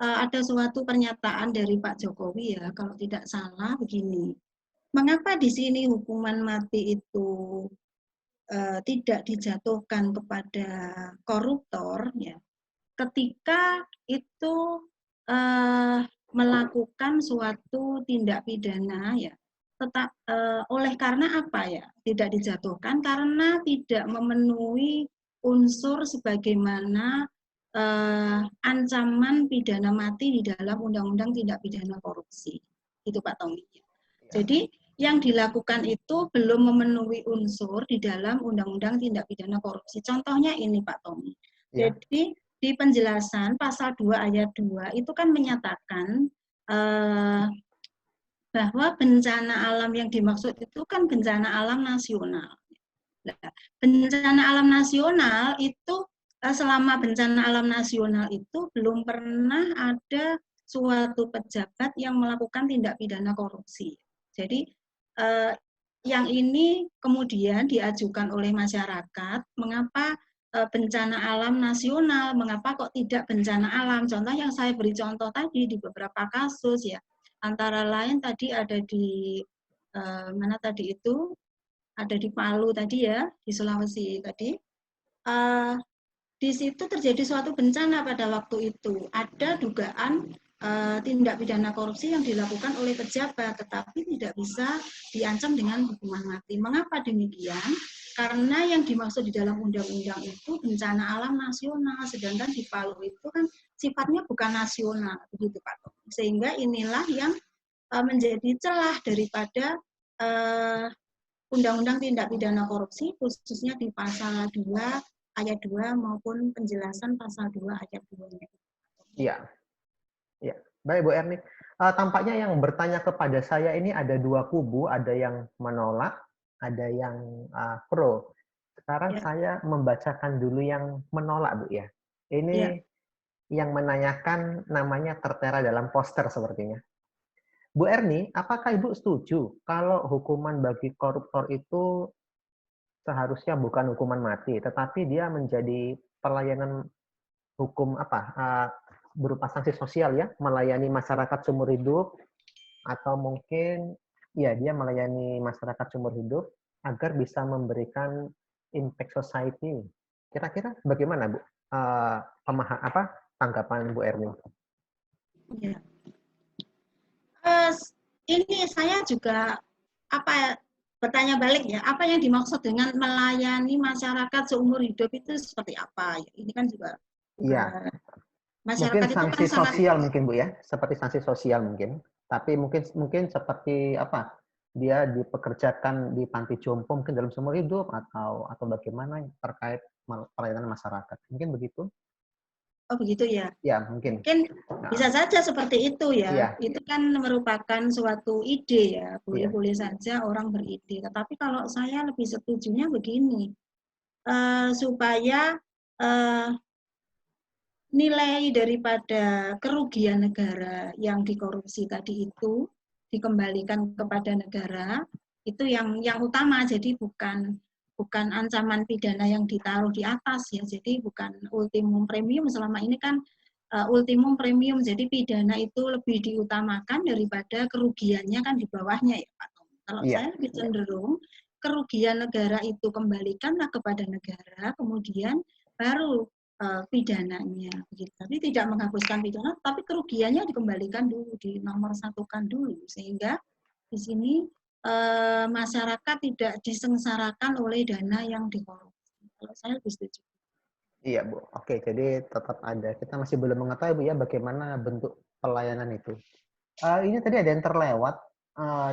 ada suatu pernyataan dari Pak Jokowi ya, kalau tidak salah begini. Mengapa di sini hukuman mati itu tidak dijatuhkan kepada koruptor ya? Ketika itu melakukan suatu tindak pidana ya, tetap oleh karena apa ya tidak dijatuhkan karena tidak memenuhi unsur sebagaimana ancaman pidana mati di dalam Undang-Undang Tindak Pidana Korupsi. Itu Pak Tommy. Jadi yang dilakukan itu belum memenuhi unsur di dalam Undang-Undang Tindak Pidana Korupsi. Contohnya ini Pak Tommy. Jadi di penjelasan pasal 2 ayat 2 itu kan menyatakan bahwa bencana alam yang dimaksud itu kan bencana alam nasional. Nah, bencana alam nasional itu selama bencana alam nasional itu belum pernah ada suatu pejabat yang melakukan tindak pidana korupsi. Jadi yang ini kemudian diajukan oleh masyarakat, mengapa bencana alam nasional, mengapa kok tidak bencana alam? Contoh yang saya beri contoh tadi di beberapa kasus ya, antara lain tadi ada di mana tadi itu, ada di Palu tadi ya, di Sulawesi tadi. Di situ terjadi suatu bencana pada waktu itu. Ada dugaan tindak pidana korupsi yang dilakukan oleh pejabat, tetapi tidak bisa diancam dengan hukuman mati. Mengapa demikian? Karena yang dimaksud di dalam undang-undang itu bencana alam nasional, sedangkan di Palu itu kan sifatnya bukan nasional, begitu Pak. Sehingga inilah yang menjadi celah daripada Undang-Undang Tindak Pidana Korupsi, khususnya di pasal 2 ayat 2 maupun penjelasan pasal 2 ayat 2-nya. Iya. Ya, baik Bu Erni. Tampaknya yang bertanya kepada saya ini ada dua kubu, ada yang menolak, ada yang pro. Sekarang Ya. saya membacakan dulu yang menolak, Bu ya. Ini Ya. yang menanyakan namanya tertera dalam poster sepertinya. Bu Erni, apakah Ibu setuju kalau hukuman bagi koruptor itu seharusnya bukan hukuman mati, tetapi dia menjadi pelayanan hukum berupa sanksi sosial ya, melayani masyarakat seumur hidup, atau mungkin ya dia melayani masyarakat seumur hidup agar bisa memberikan impact society. Kira-kira bagaimana Bu? Tanggapan Bu Erni? Ya. Ini saya juga bertanya balik ya, apa yang dimaksud dengan melayani masyarakat seumur hidup itu seperti apa? Ini kan juga Iya. Mungkin masyarakat itu kan sanksi sangat sosial mungkin Bu ya, seperti sanksi sosial mungkin. Tapi mungkin seperti apa? Dia dipekerjakan di panti jompo mungkin dalam seumur hidup atau bagaimana terkait pelayanan masyarakat. Mungkin begitu? oh begitu ya. Ya, mungkin. Mungkin Nah, bisa saja seperti itu ya. iya, Itu kan merupakan suatu ide ya. iya. Boleh-boleh saja orang beride. Tetapi kalau saya lebih setujunya begini, supaya nilai daripada kerugian negara yang dikorupsi tadi itu dikembalikan kepada negara, itu yang utama. Jadi bukan ancaman pidana yang ditaruh di atas ya. Jadi bukan ultimum premium. Selama ini kan ultimum premium. Jadi pidana itu lebih diutamakan daripada kerugiannya kan di bawahnya ya Pak Tom. Kalau Iya, saya lebih iya. cenderung kerugian negara itu kembalikanlah kepada negara, kemudian baru pidananya. Begitu. Tapi tidak menghapuskan pidana, tapi kerugiannya dikembalikan dulu, dinomor satukan dulu, sehingga di sini masyarakat tidak disengsarakan oleh dana yang dikorupsi. Kalau saya lebih setuju. Iya, Bu. Oke, jadi tetap ada. Kita masih belum mengetahui, Bu, ya, bagaimana bentuk pelayanan itu. Ini tadi ada yang terlewat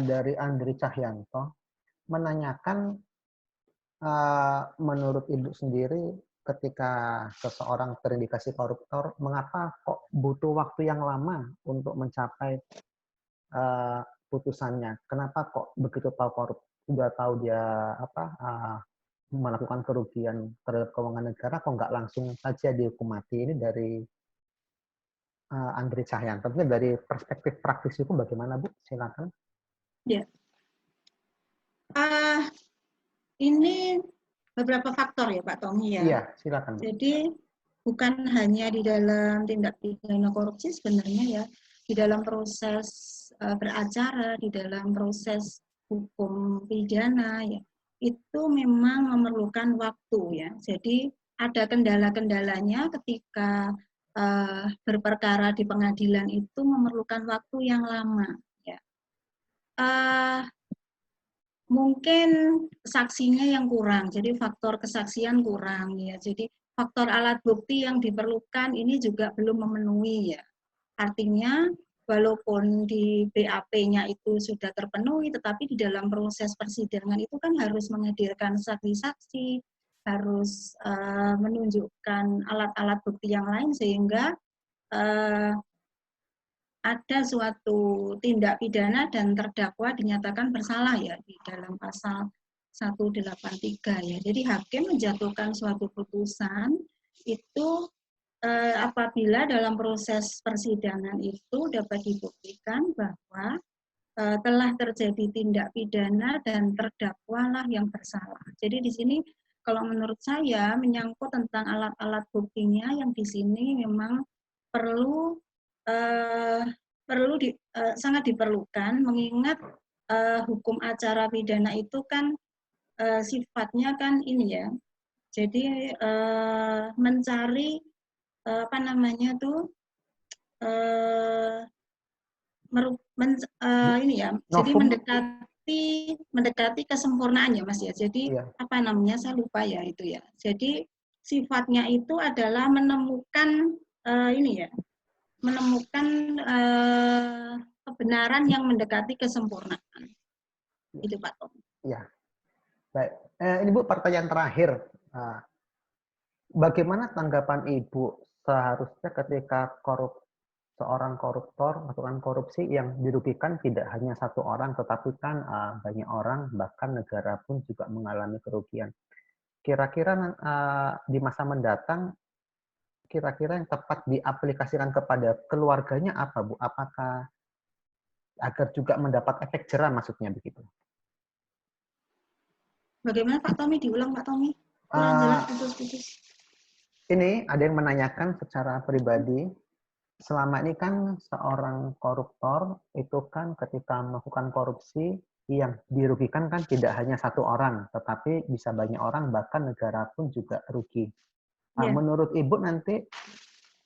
dari Andri Cahyanto menanyakan, menurut Ibu sendiri, ketika seseorang terindikasi koruptor, mengapa kok butuh waktu yang lama untuk mencapai putusannya? Kenapa kok begitu tahu sudah tahu dia melakukan kerugian terhadap keuangan negara, kok nggak langsung saja dihukum mati? Ini dari Andri Cahyanto. Mungkin dari perspektif praktis itu bagaimana, Bu? Silakan. Ya. Ini beberapa faktor ya Pak Tommy ya. Iya, silakan. Jadi bukan hanya di dalam tindak pidana korupsi sebenarnya ya, di dalam proses beracara, di dalam proses hukum pidana ya, itu memang memerlukan waktu ya. Jadi ada kendala-kendalanya ketika berperkara di pengadilan itu memerlukan waktu yang lama ya. Mungkin saksinya yang kurang, jadi faktor kesaksian kurang ya. Jadi faktor alat bukti yang diperlukan ini juga belum memenuhi ya. Artinya walaupun di BAP-nya itu sudah terpenuhi, tetapi di dalam proses persidangan itu kan harus menghadirkan saksi-saksi, harus menunjukkan alat-alat bukti yang lain sehingga ada suatu tindak pidana dan terdakwa dinyatakan bersalah ya di dalam pasal 183 ya. Jadi hakim menjatuhkan suatu putusan itu apabila dalam proses persidangan itu dapat dibuktikan bahwa telah terjadi tindak pidana dan terdakwalah yang bersalah. Jadi di sini kalau menurut saya menyangkut tentang alat-alat buktinya yang di sini memang perlu sangat diperlukan mengingat hukum acara pidana itu kan sifatnya kan ini ya. Jadi mencari apa namanya tuh ini ya. Jadi Novum, mendekati kesempurnaan ya Mas ya. Jadi iya. apa namanya saya lupa ya itu ya. Jadi sifatnya itu adalah menemukan ini ya, menemukan kebenaran yang mendekati kesempurnaan. Itu Pak Tom. Iya. Baik. Ini Bu, pertanyaan terakhir. Bagaimana tanggapan Ibu seharusnya ketika seorang koruptor melakukan korupsi yang dirugikan tidak hanya satu orang, tetapi kan banyak orang, bahkan negara pun juga mengalami kerugian. Kira-kira di masa mendatang, kira-kira yang tepat diaplikasikan kepada keluarganya apa, Bu? Apakah agar juga mendapat efek jerah maksudnya begitu? Bagaimana Pak Tommy? Diulang Pak Tommy. Kurang jelas putus-putus. Ini ada yang menanyakan secara pribadi, selama ini kan seorang koruptor itu kan ketika melakukan korupsi yang dirugikan kan tidak hanya satu orang, tetapi bisa banyak orang, bahkan negara pun juga rugi. Yeah. Menurut Ibu nanti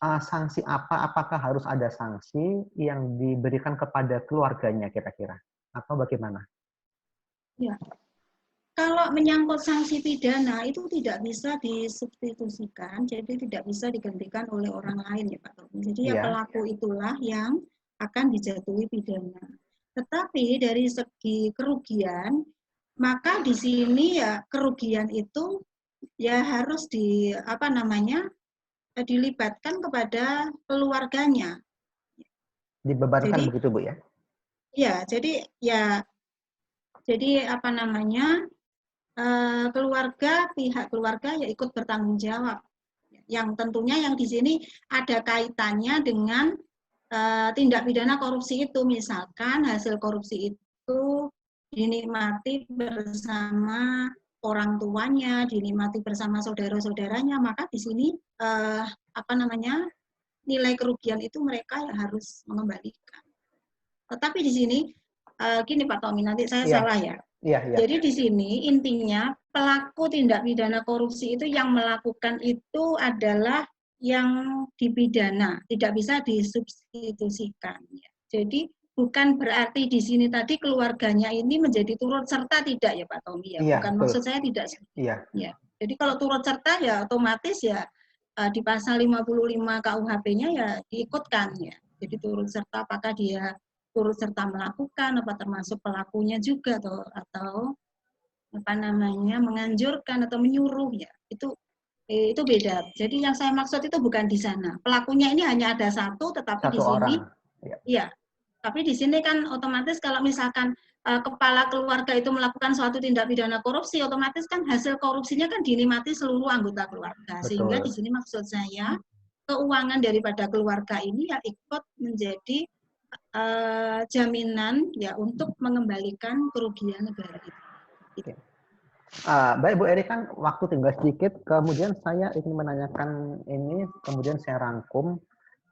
sanksi apa? Apakah harus ada sanksi yang diberikan kepada keluarganya kira-kira? Atau bagaimana? Ya. Kalau menyangkut sanksi pidana itu tidak bisa disubstitusikan, jadi tidak bisa digantikan oleh orang lain ya Pak Tommy. Jadi ya pelaku itulah yang akan dijatuhi pidana. Tetapi dari segi kerugian, maka di sini ya kerugian itu ya harus dilibatkan kepada keluarganya. Dibebankan jadi, begitu Bu ya? Ya, jadi apa namanya? Pihak keluarga ya ikut bertanggung jawab. Yang tentunya yang di sini ada kaitannya dengan tindak pidana korupsi itu. Misalkan hasil korupsi itu dinikmati bersama orang tuanya, dinikmati bersama saudara-saudaranya, maka di sini nilai kerugian itu mereka ya harus mengembalikan. Tetapi di sini gini Pak Tommy, nanti saya salah ya. Jadi di sini intinya pelaku tindak pidana korupsi itu yang melakukan itu adalah yang dipidana, tidak bisa disubstitusikan. Jadi bukan berarti di sini tadi keluarganya ini menjadi turut serta tidak ya Pak Tommy ya. Bukan maksud saya tidak. Ya. Jadi kalau turut serta ya otomatis ya di pasal 55 KUHP-nya ya diikutkan ya. Jadi turut serta apakah dia turut serta melakukan apa termasuk pelakunya juga atau menganjurkan atau menyuruh ya itu beda. Jadi yang saya maksud itu bukan di sana pelakunya ini hanya ada satu tetapi di sini ya tapi di sini kan otomatis kalau misalkan kepala keluarga itu melakukan suatu tindak pidana korupsi otomatis kan hasil korupsinya kan dinikmati seluruh anggota keluarga. Betul. Sehingga di sini maksud saya keuangan daripada keluarga ini ya ikut menjadi jaminan ya untuk mengembalikan kerugian negara itu. Baik Bu Eri, kan waktu tinggal sedikit, kemudian saya ingin menanyakan ini, kemudian saya rangkum,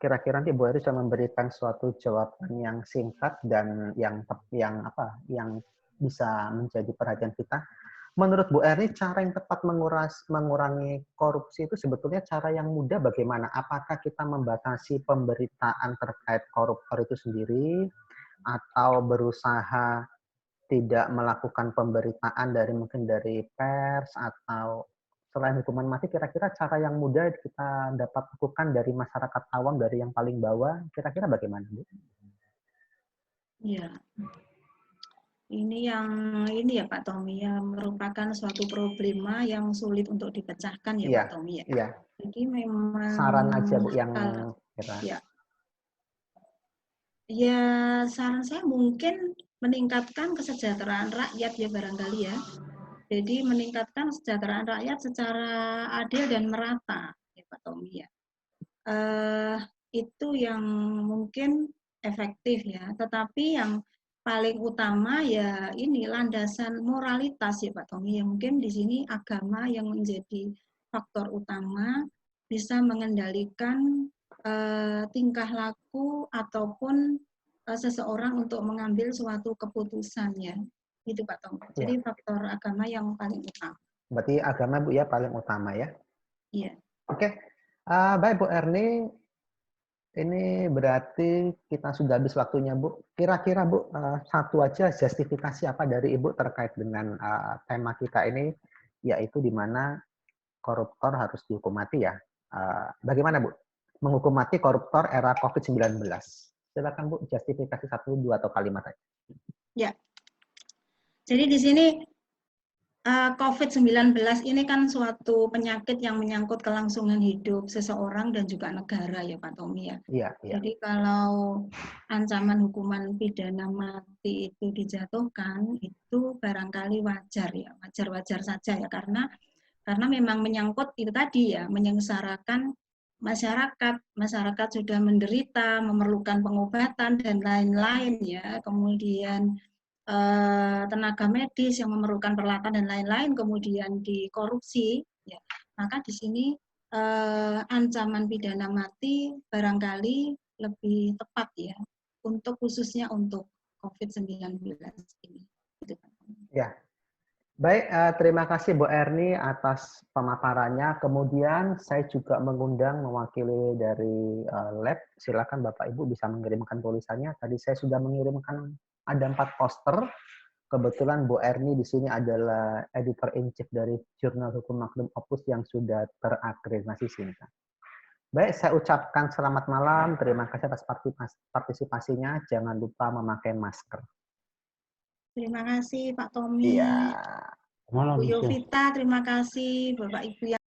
kira-kira nanti Bu Eri bisa memberikan suatu jawaban yang singkat dan yang bisa menjadi perhatian kita. Menurut Bu Eri, cara yang tepat mengurangi korupsi itu sebetulnya cara yang mudah bagaimana? Apakah kita membatasi pemberitaan terkait koruptor itu sendiri, atau berusaha tidak melakukan pemberitaan mungkin dari pers, atau selain hukuman mati, kira-kira cara yang mudah kita dapat lakukan dari masyarakat awam, dari yang paling bawah, kira-kira bagaimana, Bu? Iya. Ini ya Pak Tommy ya merupakan suatu problema yang sulit untuk dipecahkan ya Pak Tommy ya. Iya. Jadi memang saran aja Bu yang ya. Ya, saran saya mungkin meningkatkan kesejahteraan rakyat ya barangkali ya. Jadi meningkatkan kesejahteraan rakyat secara adil dan merata, ya Pak Tommy ya. Eh, itu yang mungkin efektif ya. Tetapi yang paling utama ya ini landasan moralitas ya Pak Tommy. Yang mungkin di sini agama yang menjadi faktor utama bisa mengendalikan tingkah laku ataupun seseorang untuk mengambil suatu keputusan ya. Itu Pak Tommy. Ya, Jadi faktor agama yang paling utama. berarti agama Bu ya paling utama ya. Iya. Oke, baik Bu Erni, ini berarti kita sudah habis waktunya Bu. Kira-kira Bu, satu aja justifikasi apa dari Ibu terkait dengan tema kita ini, yaitu di mana koruptor harus dihukum mati ya. Bagaimana Bu? Menghukum mati koruptor era COVID-19. Silakan Bu, justifikasi satu, dua, atau kalimat aja. Ya. Jadi di sini COVID-19 ini kan suatu penyakit yang menyangkut kelangsungan hidup seseorang dan juga negara ya Pak Tommy ya. Iya, iya. Jadi kalau ancaman hukuman pidana mati itu dijatuhkan itu barangkali wajar ya, wajar-wajar saja ya karena memang menyangkut itu tadi ya, menyengsarakan masyarakat. Masyarakat sudah menderita, memerlukan pengobatan dan lain-lain ya. Kemudian tenaga medis yang memerlukan peralatan dan lain-lain kemudian dikorupsi, ya, maka di sini ancaman pidana mati barangkali lebih tepat ya untuk khususnya untuk COVID-19 ini. Ya, baik, terima kasih Bu Erni atas pemaparannya. Kemudian saya juga mengundang mewakili dari lab. Silakan Bapak Ibu bisa mengirimkan tulisannya. Tadi saya sudah mengirimkan ada 4 poster. Kebetulan Bu Erni di sini adalah editor in chief dari Jurnal Hukum Maklum Opus yang sudah terakreditasi SINTA. Baik, saya ucapkan selamat malam. Terima kasih atas partisipasinya. Jangan lupa memakai masker. Terima kasih Pak Iya. Tommy, Bu Malam. Yovita, terima kasih Bapak Ibu yang